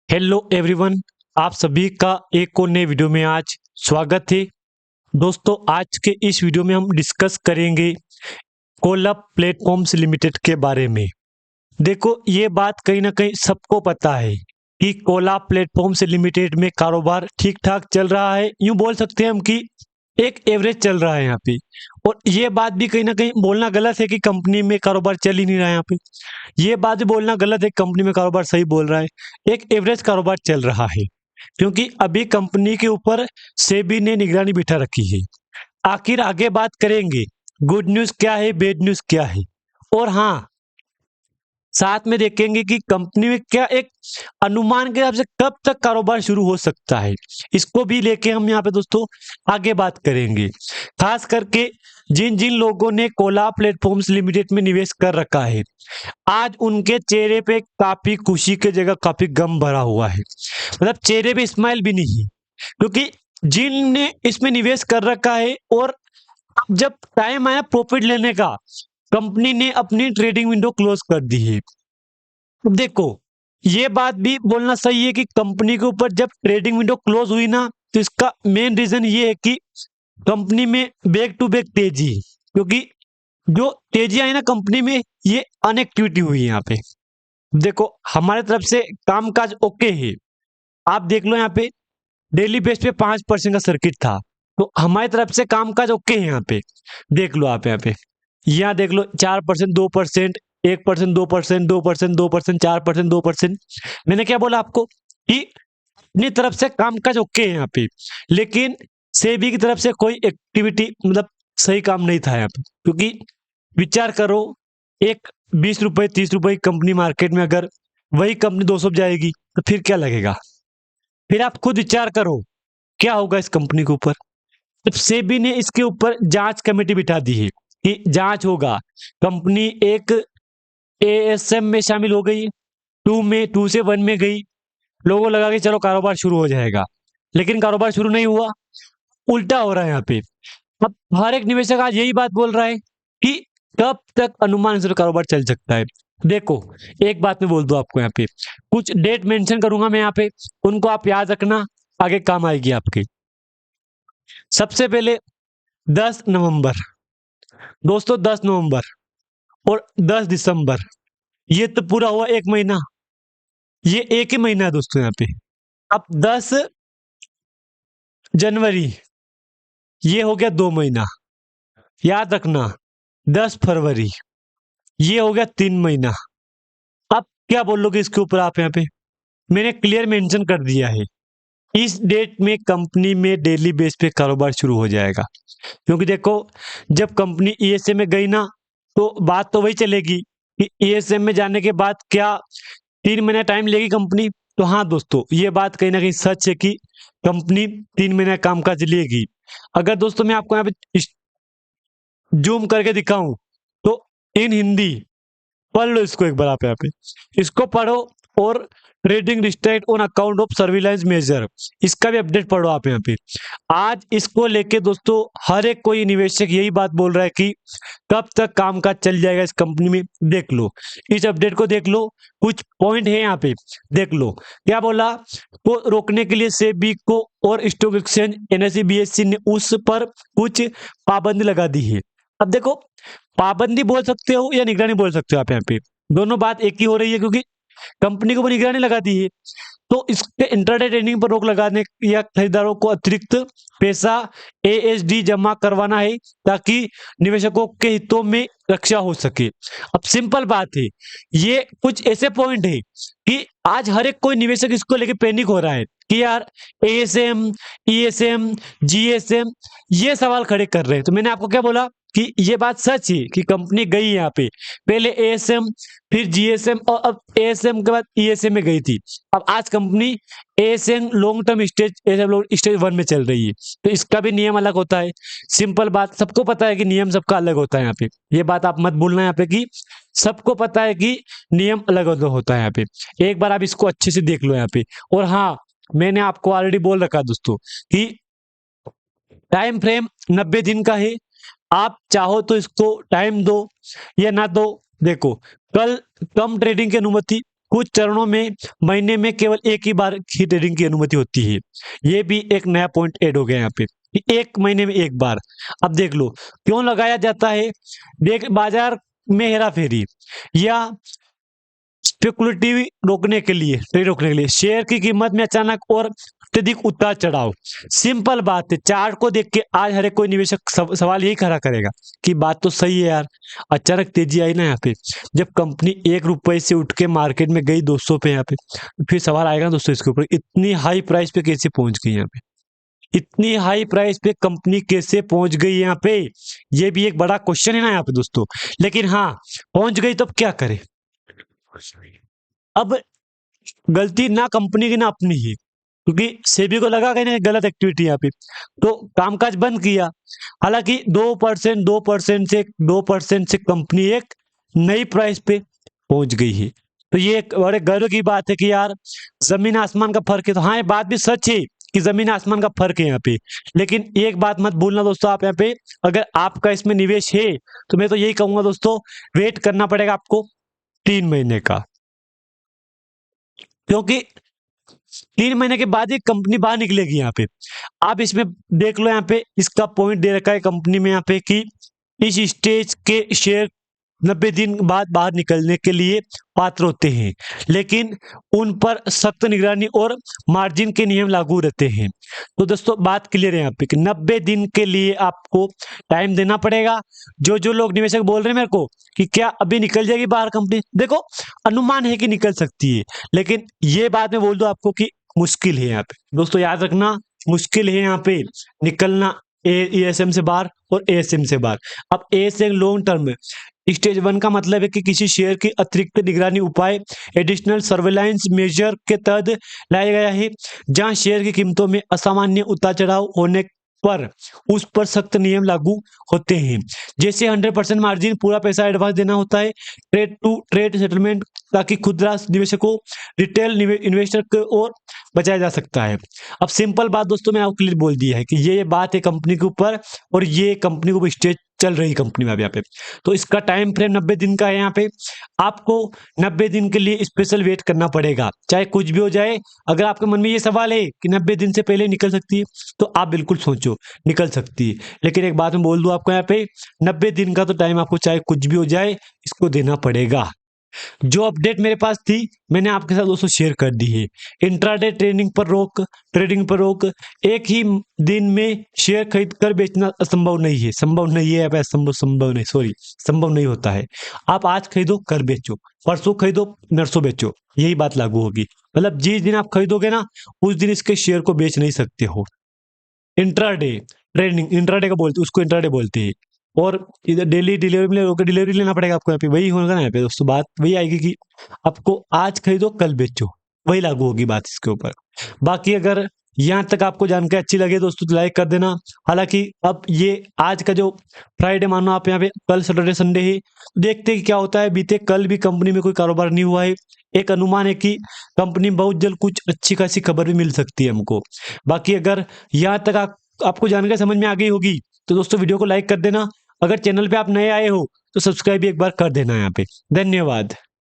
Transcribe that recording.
Hello everyone, आप सभी का एक और नए वीडियो में आज स्वागत है। दोस्तों, आज के इस वीडियो में हम डिस्कस करेंगे कोलैब प्लेटफॉर्म्स लिमिटेड के बारे में। देखो, ये बात कहीं ना कहीं सबको पता है कि कोलैब प्लेटफॉर्म्स लिमिटेड में कारोबार ठीक ठाक चल रहा है। यूं बोल सकते हैं हम कि एक एवरेज चल रहा है यहाँ पे। और ये बात भी कहीं ना कहीं बोलना गलत है कि कंपनी में कारोबार चल ही नहीं रहा है यहाँ पे। ये बात भी बोलना गलत है, कंपनी में कारोबार सही बोल रहा है। एक एवरेज कारोबार चल रहा है, क्योंकि अभी कंपनी के ऊपर सेबी ने निगरानी बिठा रखी है। आखिर आगे बात करेंगे गुड न्यूज क्या है, बैड न्यूज क्या है, और हाँ, साथ में देखेंगे कि कंपनी में क्या एक अनुमान के हिसाब से कब तक कारोबार शुरू हो सकता है। इसको भी लेके हम यहाँ पे दोस्तों आगे बात करेंगे। खास करके जिन जिन लोगों ने कोलैब प्लेटफॉर्म्स लिमिटेड में निवेश कर रखा है, आज उनके चेहरे पे काफी खुशी की जगह काफी गम भरा हुआ है। मतलब चेहरे पे स्माइल भी नहीं है, क्योंकि जिनने इसमें निवेश कर रखा है और जब टाइम आया प्रॉफिट लेने का, कंपनी ने अपनी ट्रेडिंग विंडो क्लोज कर दी है। देखो, ये बात भी बोलना सही है कि कंपनी के ऊपर जब ट्रेडिंग विंडो क्लोज हुई ना, तो इसका मेन रीजन ये है कि कंपनी में बैक टू बैक तेजी है। क्योंकि जो तेजी आई ना कंपनी में, ये अनएक्टिविटी हुई है यहाँ पे। देखो, हमारे तरफ से कामकाज ओके है। आप देख लो यहाँ पे डेली बेस पे 5% का सर्किट था, तो हमारी तरफ से कामकाज ओके है यहाँ पे। देख लो आप यहाँ देख लो 4%, 2%, 1%, 2%, 2%, 2%, 4%, 2%। मैंने क्या बोला आपको कि अपनी तरफ से कामकाज ओके है यहाँ पे, लेकिन सेबी की तरफ से कोई एक्टिविटी मतलब सही काम नहीं था यहाँ पे। क्योंकि विचार करो, एक 20 रुपए 30 रुपए की कंपनी मार्केट में अगर वही कंपनी 200 पे जाएगी तो फिर क्या लगेगा। फिर आप खुद विचार करो क्या होगा इस कंपनी के ऊपर। जब सेबी ने इसके ऊपर जांच कमेटी बिठा दी है कि जांच होगा, कंपनी एक एएसएम में शामिल हो गई, 2 से 1 में गई, लोगों लगा कि चलो कारोबार शुरू हो जाएगा, लेकिन कारोबार शुरू नहीं हुआ। उल्टा हो रहा है यहाँ पे। अब हर एक निवेशक आज यही बात बोल रहा है कि कब तक अनुमान से कारोबार चल सकता है। देखो, एक बात मैं बोल दूं आपको, यहाँ पे कुछ डेट मेंशन करूंगा मैं यहाँ पे, उनको आप याद रखना, आगे काम आएगी आपके। सबसे पहले 10 नवंबर, दोस्तों 10 नवंबर और 10 दिसंबर, ये तो पूरा हुआ एक महीना। ये एक ही महीना है दोस्तों यहाँ पे। अब 10 जनवरी, ये हो गया 2 महीना। याद रखना, 10 फरवरी, ये हो गया 3 महीना। अब क्या बोलोगे इसके ऊपर आप यहाँ पे? मैंने क्लियर मेंशन कर दिया है, इस डेट में कंपनी में डेली बेस पे कारोबार शुरू हो जाएगा। क्योंकि देखो, जब कंपनी ईएसएम में गई ना, तो बात तो वही चलेगी कि ईएसएम में जाने के बाद क्या 3 महीना टाइम लेगी कंपनी। तो हाँ दोस्तों, ये बात कहीं ना कहीं सच है कि कंपनी 3 महीना कामकाज लेगी। अगर दोस्तों मैं आपको यहाँ पे जूम करके दिखाऊं, तो इन हिंदी पढ़ लो इसको एक बार आप यहाँ पे, इसको पढ़ो। और trading restrict on account of surveillance major, इसका भी अपडेट पढ़ो आप यहाँ पे। आज इसको लेके दोस्तों हर एक कोई निवेशक यही बात बोल रहा है कि कब तक कामकाज चल जाएगा इस कंपनी में। देख लो, इस अपडेट को देख लो, कुछ पॉइंट है यहाँ पे, देख लो क्या बोला। को रोकने के लिए सेबी को और स्टॉक एक्सचेंज एनएसई बीएससी ने उस पर कुछ पाबंदी लगा दी है। अब देखो, पाबंदी बोल सकते हो या निगरानी बोल सकते हो आप यहाँ पे, दोनों बात एक ही हो रही है, क्योंकि कंपनी को निगरानी लगा दी है। तो इसके इंट्राडे ट्रेडिंग पर रोक लगाने या खरीदारों को अतिरिक्त पैसा एएसडी जमा करवाना है, ताकि निवेशकों के हितों में रक्षा हो सके। अब सिंपल बात है, ये कुछ ऐसे पॉइंट है कि आज हर एक कोई निवेशक इसको लेके पैनिक हो रहा है कि यार एएसएम, ईएसएम, जीएसएम, ये सवाल खड़े कर रहे हैं। तो मैंने आपको क्या बोला कि ये बात सच है कि कंपनी गई यहाँ पे, पहले एएसएम, फिर जीएसएम, और अब एएसएम के बाद ईएसएम में गई थी। अब आज company ASM long term stage 1 में चल रही है। तो इसका भी नियम अलग होता है। सिंपल बात, सबको पता है कि नियम सबका अलग होता है यहाँ पे। ये बात आप मत भूलना यहाँ पे कि सबको पता है कि नियम अलग अलग होता है यहाँ पे। एक बार आप इसको अच्छे से देख लो यहाँ पे। और हाँ, मैंने आपको ऑलरेडी बोल रखा दोस्तों कि टाइम फ्रेम 90 दिन का है। आप चाहो तो इसको टाइम दो या ना दो। देखो, कल कम ट्रेडिंग की अनुमति कुछ चरणों में महीने में केवल एक ही बार ही ट्रेडिंग की अनुमति होती है। ये भी एक नया पॉइंट ऐड हो गया यहाँ पे, एक महीने में एक बार। अब देख लो क्यों लगाया जाता है। देख, बाजार में हेरा फेरी या स्पेकुलेटिव रोकने के लिए, ट्रेड रोकने के लिए, शेयर की कीमत में अचानक और अत्यधिक उतार चढ़ाव। सिंपल बात है, चार्ट को देख के आज हर एक कोई निवेशक सवाल यही खड़ा करेगा कि बात तो सही है यार, अचानक तेजी आई ना यहाँ पे, जब कंपनी 1 रुपए से उठ के मार्केट में गई 200 पे यहाँ पे, फिर सवाल आएगा दोस्तों इसके ऊपर, इतनी हाई प्राइस पे कैसे पहुंच गई यहाँ पे, इतनी हाई प्राइस पे कंपनी कैसे पहुंच गई यहाँ पे, ये भी एक बड़ा क्वेश्चन है ना यहाँ पे दोस्तों। लेकिन हाँ, पहुंच गई तो अब क्या करे। अब गलती ना कंपनी की ना अपनी ही, क्योंकि सेबी को लगा कि गलत एक्टिविटी यहाँ पे, तो कामकाज बंद किया। हालांकि 2% से कंपनी एक नई प्राइस पे पहुंच गई है। तो ये एक बड़े गर्व की बात है कि यार जमीन आसमान का फर्क है। तो हाँ, ये बात भी सच है कि जमीन आसमान का फर्क है यहाँ पे। लेकिन एक बात मत भूलना दोस्तों, आप यहाँ पे अगर आपका इसमें निवेश है तो मैं तो यही कहूंगा दोस्तों, वेट करना पड़ेगा आपको 3 महीने का, क्योंकि 3 महीने के बाद ही कंपनी बाहर निकलेगी यहाँ पे। आप इसमें देख लो, यहाँ पे इसका पॉइंट दे रखा है कंपनी में यहाँ पे कि इस स्टेज के शेयर 90 दिन बाद बाहर निकलने के लिए पात्र होते हैं, लेकिन उन पर सख्त निगरानी और मार्जिन के नियम लागू रहते हैं। तो दोस्तों बात क्लियर है यहाँ पे कि 90 दिन के लिए आपको टाइम देना पड़ेगा। जो जो लोग निवेशक बोल रहे हैं मेरे को कि क्या अभी निकल जाएगी बाहर कंपनी, देखो अनुमान है कि निकल सकती है, लेकिन ये बात मैं बोल दूं आपको कि मुश्किल है यहाँ पे दोस्तों, याद रखना मुश्किल है यहाँ पे निकलना एएसएम से बाहर और एएसएम से बाहर। अब एएसएम लॉन्ग टर्म में स्टेज 1 का मतलब है कि किसी शेयर की अतिरिक्त निगरानी उपाय एडिशनल सर्वेलांस मेजर के तहत लाया गया है, जहां शेयर की कीमतों में असामान्य उतार चढ़ाव होने पर उस पर सख्त नियम लागू होते हैं, जैसे 100% मार्जिन, पूरा पैसा एडवांस देना होता है, ट्रेड टू ट्रेड सेटलमेंट, ताकि खुदरा निवेशकों रिटेल इन्वेस्टर को और बचाया जा सकता है। अब सिंपल बात दोस्तों मैं आपको क्लियर बोल दिया है कि ये बात है कंपनी के ऊपर, और ये कंपनी को स्टेज चल रही कंपनी में अब यहाँ पे। तो इसका टाइम फ्रेम 90 दिन का है। यहाँ पे आपको 90 दिन के लिए स्पेशल वेट करना पड़ेगा, चाहे कुछ भी हो जाए। अगर आपके मन में ये सवाल है कि 90 दिन से पहले निकल सकती है, तो आप बिल्कुल सोचो निकल सकती है। लेकिन एक बात मैं बोल दूं आपको, यहाँ पे 90 दिन का तो टाइम आपको चाहे कुछ भी हो जाए इसको देना पड़ेगा। जो अपडेट मेरे पास थी मैंने आपके साथ दोस्तों शेयर कर दी है। इंट्राडे ट्रेडिंग पर रोक, एक ही दिन में शेयर खरीद कर बेचना संभव नहीं है, संभव नहीं होता है। आप आज खरीदो कल बेचो, परसों खरीदो नरसों बेचो, यही बात लागू होगी। मतलब जिस दिन आप खरीदोगे ना उस दिन इसके शेयर को बेच नहीं सकते हो। इंट्राडे ट्रेडिंग, इंट्राडे का बोलते, उसको इंट्राडे बोलते हैं। और इधर डेली डिलीवरी में होकर डिलीवरी लेना पड़ेगा आपको, यहाँ पे वही होगा ना। यहाँ पे दोस्तों बात वही आएगी कि आपको आज खरीदो कल बेचो, वही लागू होगी बात इसके ऊपर। बाकी अगर यहाँ तक आपको जानकारी अच्छी लगे दोस्तों तो लाइक कर देना। हालांकि अब ये आज का जो फ्राइडे मानो आप यहाँ पे, कल सैटरडे संडे है, देखते हैं कि क्या होता है। बीते कल भी कंपनी में कोई कारोबार नहीं हुआ है, एक अनुमान है कि कंपनी में बहुत जल्द कुछ अच्छी खासी खबर भी मिल सकती है हमको। बाकी अगर यहाँ तक आपको जानकारी समझ में आ गई होगी तो दोस्तों वीडियो को लाइक कर देना। अगर चैनल पे आप नए आए हो तो सब्सक्राइब भी एक बार कर देना यहाँ पे। धन्यवाद।